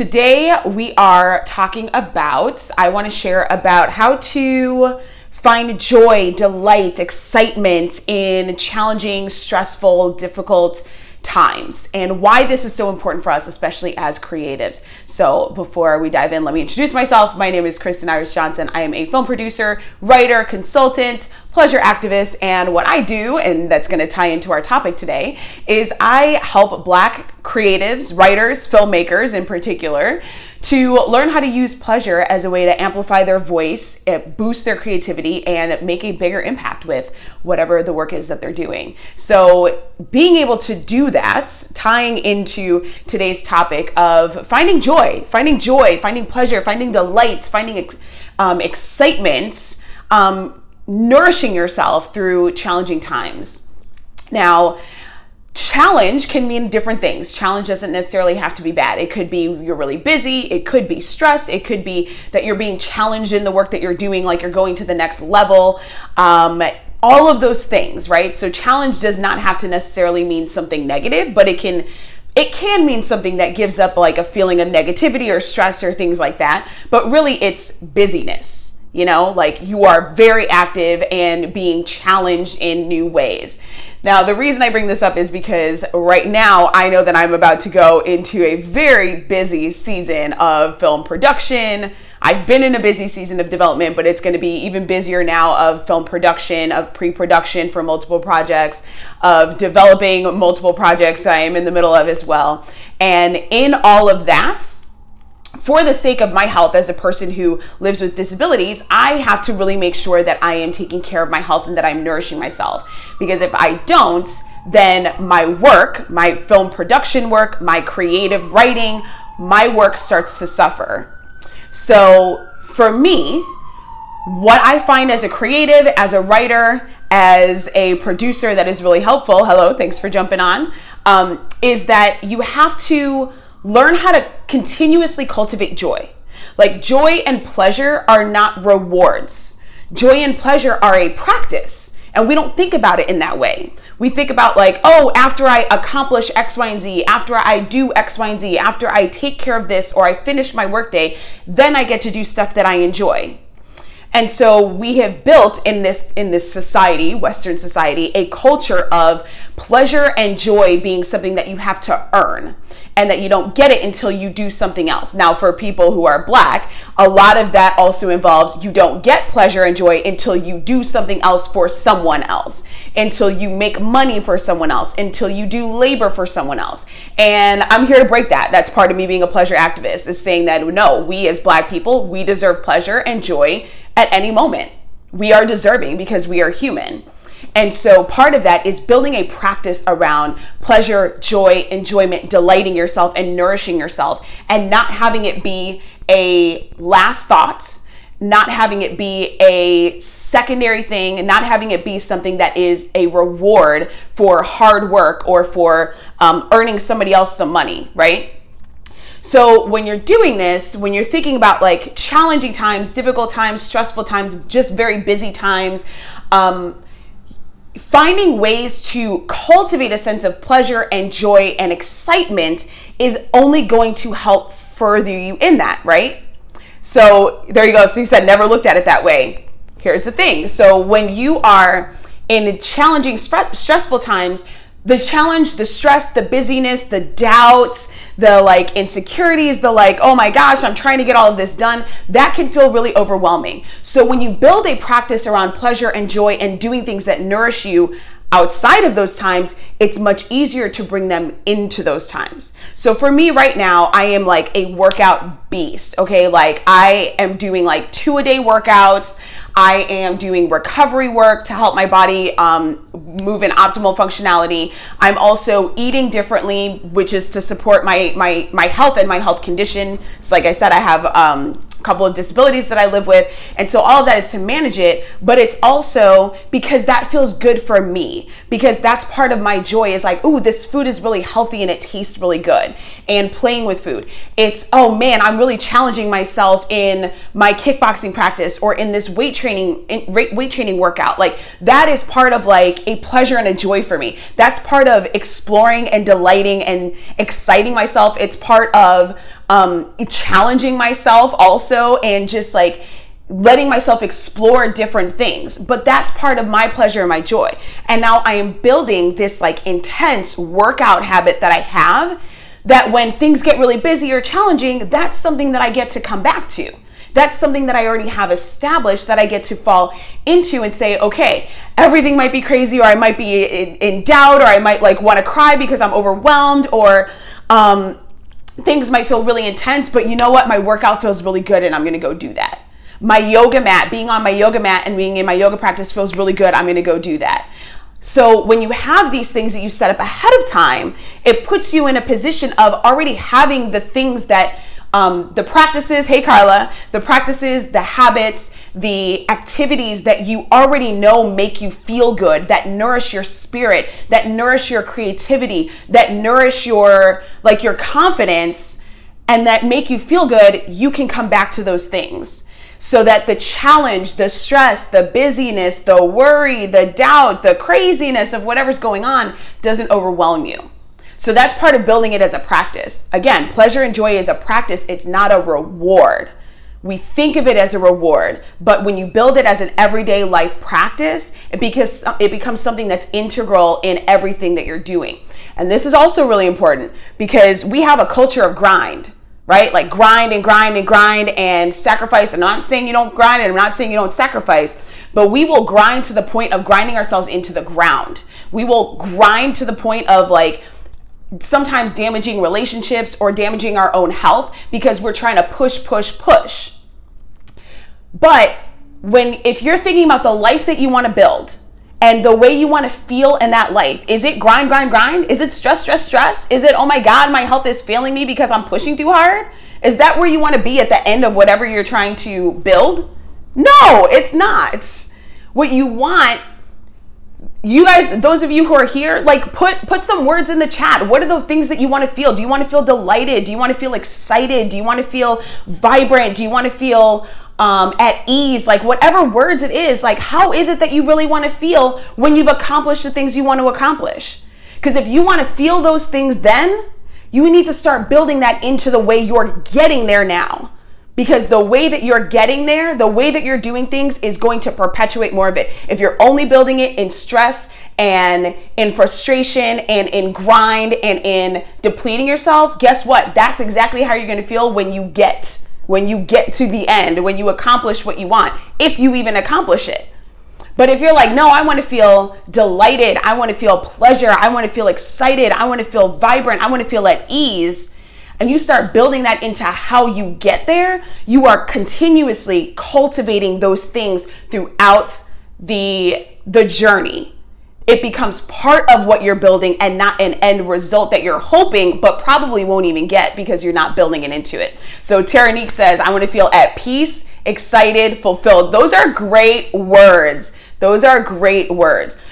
Today we are talking about, I want to share about how to find joy, delight, excitement in challenging, stressful, difficult times, and why this is so important for us, especially as creatives. So before we dive in, let me introduce myself. My name is Kristen Iris Johnson. I am a film producer, writer, consultant, pleasure activist, and what I do, and that's going to tie into our topic today, is I help Black creatives, writers, filmmakers in particular, to learn how to use pleasure as a way to amplify their voice, boost their creativity, and make a bigger impact with whatever the work is that they're doing. So being able to do that, tying into today's topic of finding joy, finding pleasure, finding delight, finding excitement, nourishing yourself through challenging times. Now, challenge can mean different things. Challenge doesn't necessarily have to be bad. It could be you're really busy. It could be stress. It could be that you're being challenged in the work that you're doing, like you're going to the next level. All of those things, right? So challenge does not have to necessarily mean something negative, but it can mean something that gives up like a feeling of negativity or stress or things like that. But really it's busyness. You know, like you are very active and being challenged in new ways. Now, the reason I bring this up is because right now I know that I'm about to go into a very busy season of film production. I've been in a busy season of development, but it's going to be even busier now of film production, of pre-production for multiple projects, of developing multiple projects that I am in the middle of as well. And in all of that, for the sake of my health as a person who lives with disabilities, I have to really make sure that I am taking care of my health and that I'm nourishing myself. Because if I don't, then my work, my film production work, my creative writing, my work starts to suffer. So for me, what I find as a creative, as a writer, as a producer that is really helpful, hello, thanks for jumping on, is that you have to learn how to continuously cultivate joy. Like joy and pleasure are not rewards. Joy and pleasure are a practice. And we don't think about it in that way. We think about like, oh, after I accomplish X, Y, and Z, after I do X, Y, and Z, after I take care of this or I finish my workday, then I get to do stuff that I enjoy. And so we have built in this society, Western society, a culture of pleasure and joy being something that you have to earn and that you don't get it until you do something else. Now, for people who are Black, a lot of that also involves you don't get pleasure and joy until you do something else for someone else, until you make money for someone else, until you do labor for someone else. And I'm here to break that. That's part of me being a pleasure activist, is saying that no, we as Black people, we deserve pleasure and joy at any moment. We are deserving because we are human. And so part of that is building a practice around pleasure, joy, enjoyment, delighting yourself and nourishing yourself, and not having it be a last thought, not having it be a secondary thing, and not having it be something that is a reward for hard work or for earning somebody else some money, right? So when you're doing this, when you're thinking about like challenging times, difficult times, stressful times, just very busy times, finding ways to cultivate a sense of pleasure and joy and excitement is only going to help further you in that, right? So there you go. So you said never looked at it that way. Here's the thing. So when you are in challenging, stressful times, the challenge, the stress, the busyness, the doubts, the like insecurities, the like, oh my gosh, I'm trying to get all of this done, that can feel really overwhelming. So when you build a practice around pleasure and joy and doing things that nourish you outside of those times, it's much easier to bring them into those times. So for me right now, I am like a workout beast, okay? Like I am doing like 2-a-day workouts. I am doing recovery work to help my body move in optimal functionality. I'm also eating differently, which is to support my health and my health condition. So like I said, I have a couple of disabilities that I live with. And so all of that is to manage it, but it's also because that feels good for me, because that's part of my joy is like, ooh, this food is really healthy and it tastes really good. And playing with food. It's, oh man, I'm really challenging myself in my kickboxing practice or in this weight training workout. Like that is part of like a pleasure and a joy for me. That's part of exploring and delighting and exciting myself. It's part of challenging myself also, and just like letting myself explore different things. But that's part of my pleasure and my joy. And now I am building this like intense workout habit that I have, that when things get really busy or challenging, that's something that I get to come back to. That's something that I already have established that I get to fall into and say, okay, everything might be crazy, or I might be in doubt, or I might like want to cry because I'm overwhelmed, or things might feel really intense, but you know what? My workout feels really good and I'm going to go do that. My yoga mat, being on my yoga mat and being in my yoga practice feels really good. I'm going to go do that. So when you have these things that you set up ahead of time, it puts you in a position of already having the things that the practices, hey Carla, the practices, the habits, the activities that you already know make you feel good, that nourish your spirit, that nourish your creativity, that nourish your confidence, and that make you feel good. You can come back to those things so that the challenge, the stress, the busyness, the worry, the doubt, the craziness of whatever's going on doesn't overwhelm you. So that's part of building it as a practice. Again, pleasure and joy is a practice. It's not a reward. We think of it as a reward, but when you build it as an everyday life practice, it becomes something that's integral in everything that you're doing. And this is also really important because we have a culture of grind, right? Like grind and grind and grind and sacrifice. And I'm not saying you don't grind, and I'm not saying you don't sacrifice, but we will grind to the point of grinding ourselves into the ground. We will grind to the point of like sometimes damaging relationships or damaging our own health because we're trying to push. But if you're thinking about the life that you want to build and the way you want to feel in that life, is it grind? Is it stress? Is it, oh my God, my health is failing me because I'm pushing too hard? Is that where you want to be at the end of whatever you're trying to build? No, it's not. What you want, you guys, those of you who are here, like put some words in the chat. What are the things that you want to feel? Do you want to feel delighted? Do you want to feel excited? Do you want to feel vibrant? Do you want to feel at ease? Like whatever words it is, like how is it that you really want to feel when you've accomplished the things you want to accomplish? Because if you want to feel those things, then you need to start building that into the way you're getting there now. Because the way that you're getting there, the way that you're doing things is going to perpetuate more of it. If you're only building it in stress and in frustration and in grind and in depleting yourself, guess what? That's exactly how you're going to feel when you get to the end, when you accomplish what you want, if you even accomplish it. But if you're like, no, I want to feel delighted, I want to feel pleasure, I want to feel excited, I want to feel vibrant, I want to feel at ease, and you start building that into how you get there, you are continuously cultivating those things throughout the journey. It becomes part of what you're building and not an end result that you're hoping, but probably won't even get because you're not building it into it. So Teranique says, I want to feel at peace, excited, fulfilled. Those are great words.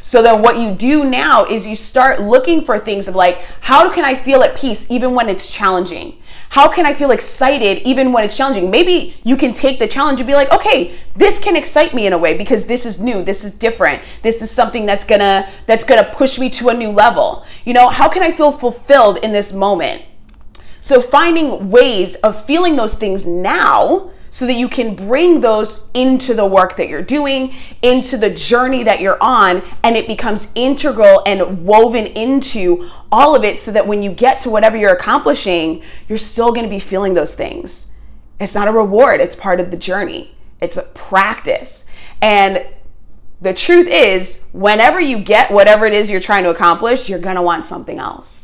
So then what you do now is you start looking for things of like, how can I feel at peace even when it's challenging? How can I feel excited even when it's challenging? Maybe you can take the challenge and be like, okay, this can excite me in a way because this is new, this is different. This is something that's gonna push me to a new level. You know, how can I feel fulfilled in this moment? So finding ways of feeling those things now so that you can bring those into the work that you're doing, into the journey that you're on, and it becomes integral and woven into all of it so that when you get to whatever you're accomplishing, you're still gonna be feeling those things. It's not a reward, it's part of the journey. It's a practice. And the truth is, whenever you get whatever it is you're trying to accomplish, you're gonna want something else.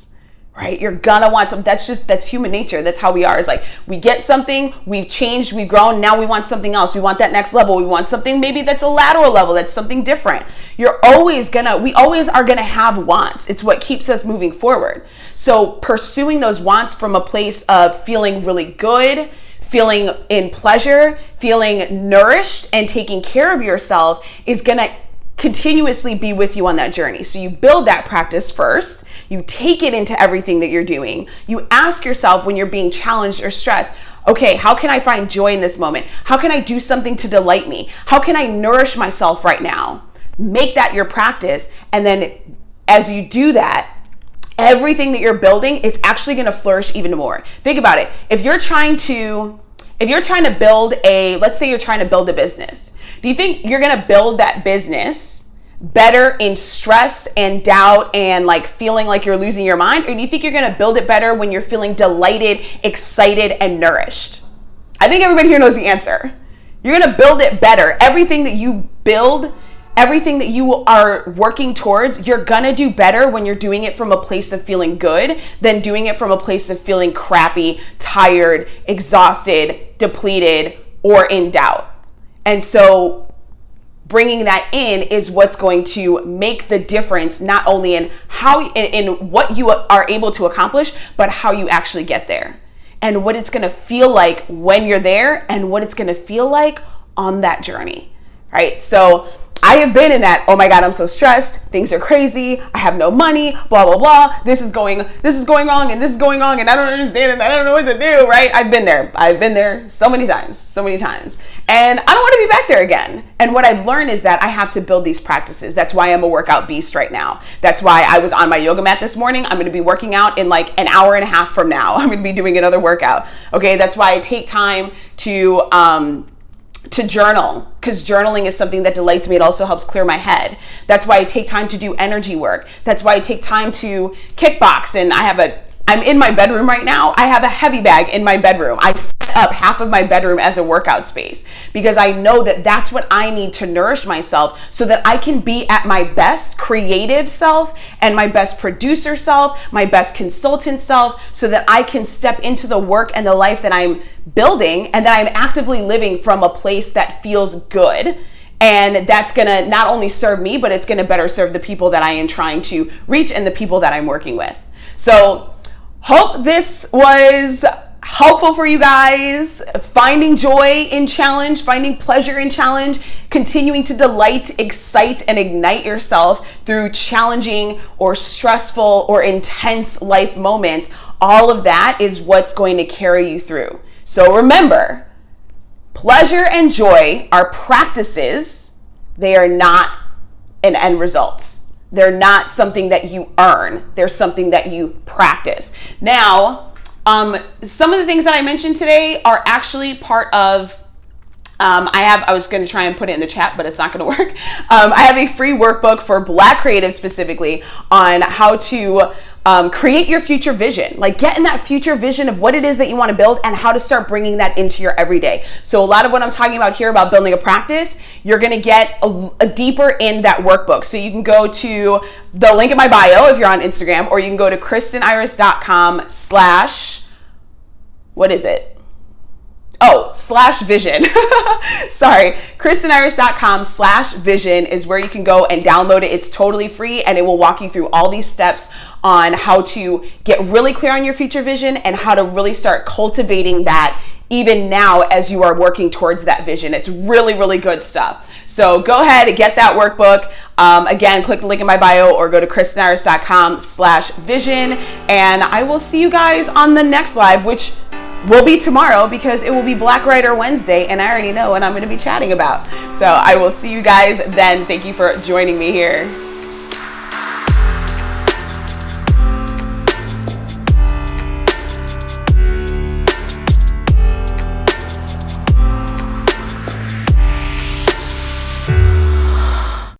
Right? You're gonna want something. That's human nature. That's how we are. It's like we get something, we've changed, we've grown, now we want something else. We want that next level. We want something maybe that's a lateral level, that's something different. We always are gonna have wants. It's what keeps us moving forward. So pursuing those wants from a place of feeling really good, feeling in pleasure, feeling nourished, and taking care of yourself is gonna continuously be with you on that journey. So you build that practice first. You take it into everything that you're doing. You ask yourself when you're being challenged or stressed, okay, how can I find joy in this moment? How can I do something to delight me? How can I nourish myself right now? Make that your practice. And then as you do that, everything that you're building, it's actually going to flourish even more. Think about it. If you're trying to build let's say you're trying to build a business, do you think you're going to build that business better in stress and doubt and like feeling like you're losing your mind? Or do you think you're going to build it better when you're feeling delighted, excited, and nourished? I think everybody here knows the answer. You're going to build it better. Everything that you build, everything that you are working towards, you're going to do better when you're doing it from a place of feeling good than doing it from a place of feeling crappy, tired, exhausted, depleted, or in doubt. And so bringing that in is what's going to make the difference, not only in what you are able to accomplish, but how you actually get there and what it's going to feel like when you're there and what it's going to feel like on that journey, right? So I have been in that, oh my God, I'm so stressed, things are crazy, I have no money, blah, blah, blah, this is going wrong and this is going on and I don't understand and I don't know what to do, right? I've been there so many times. And I don't want to be back there again. And what I've learned is that I have to build these practices. That's why I'm a workout beast right now. That's why I was on my yoga mat this morning. I'm going to be working out in like an hour and a half from now. I'm going to be doing another workout. Okay, that's why I take time to journal, because journaling is something that delights me. It also helps clear my head. That's why I take time to do energy work. That's why I take time to kickbox. And I'm in my bedroom right now. I have a heavy bag in my bedroom. I set up half of my bedroom as a workout space because I know that that's what I need to nourish myself so that I can be at my best creative self and my best producer self, my best consultant self, so that I can step into the work and the life that I'm building and that I'm actively living from a place that feels good. And that's gonna not only serve me, but it's gonna better serve the people that I am trying to reach and the people that I'm working with. So hope this was helpful for you guys. Finding joy in challenge, finding pleasure in challenge, continuing to delight, excite, and ignite yourself through challenging or stressful or intense life moments. All of that is what's going to carry you through. So remember, pleasure and joy are practices. They are not an end result. They're not something that you earn. They're something that you practice. Now, some of the things that I mentioned today are actually part of, I was going to try and put it in the chat, but it's not going to work. I have a free workbook for Black creatives specifically on how to create your future vision, like get in that future vision of what it is that you want to build and how to start bringing that into your everyday. So a lot of what I'm talking about here about building a practice, you're going to get a deeper in that workbook. So you can go to the link in my bio if you're on Instagram, or you can go to kristeniris.com/ what is it? /vision. Sorry. kristeniris.com/vision is where you can go and download it. It's totally free and it will walk you through all these steps on how to get really clear on your future vision and how to really start cultivating that even now as you are working towards that vision. It's really, really good stuff. So go ahead and get that workbook. Again, click the link in my bio or go to kristeniris.com/vision, and I will see you guys on the next live, which will be tomorrow because it will be Black Writer Wednesday, and I already know what I'm going to be chatting about. So I will see you guys then. Thank you for joining me here.